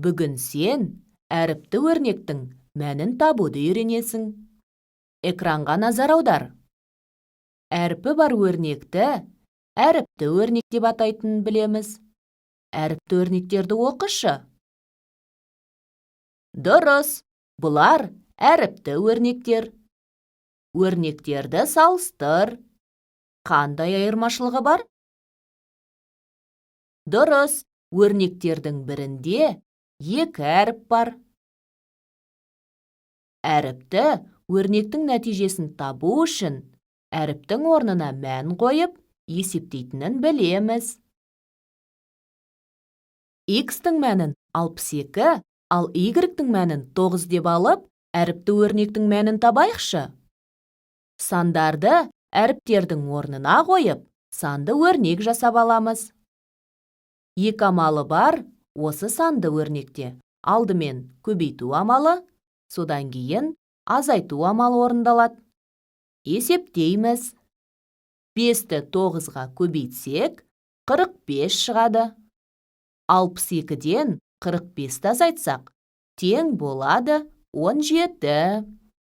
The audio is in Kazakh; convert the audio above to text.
Бүгін сен әріпті өрнектің мәнін табуды үйренесің. Экранға назар аудар. Әрпі бар өрнекті әріпті өрнек деп атайтынын білеміз. Әріпті өрнектерді оқышы. Дұрыс, бұлар әріпті өрнектер. Өрнектерді салыстыр. Қандай айырмашылығы бар? Дұрыс, өрнектердің бірінде екі әріп бар. Әріпті өрнектің нәтижесін табу үшін әріптің орнына мән қойып, есептейтінін білеміз. X-тің мәнін 62, ал Y-тің мәнін 9 деп алып, әріпті өрнектің мәнін табайықшы. Сандарды әріптердің орнына қойып, санды өрнек жасап аламыз. Екі амалы бар, осы санды өрнекте. Алдымен көбейту амалы, содан кейін азайту амалы орындалады. Есептейміз. 5-ті 9-ға көбейтсек, 45 шығады. 62-ден 45-ті азайтсақ, тең болады 17.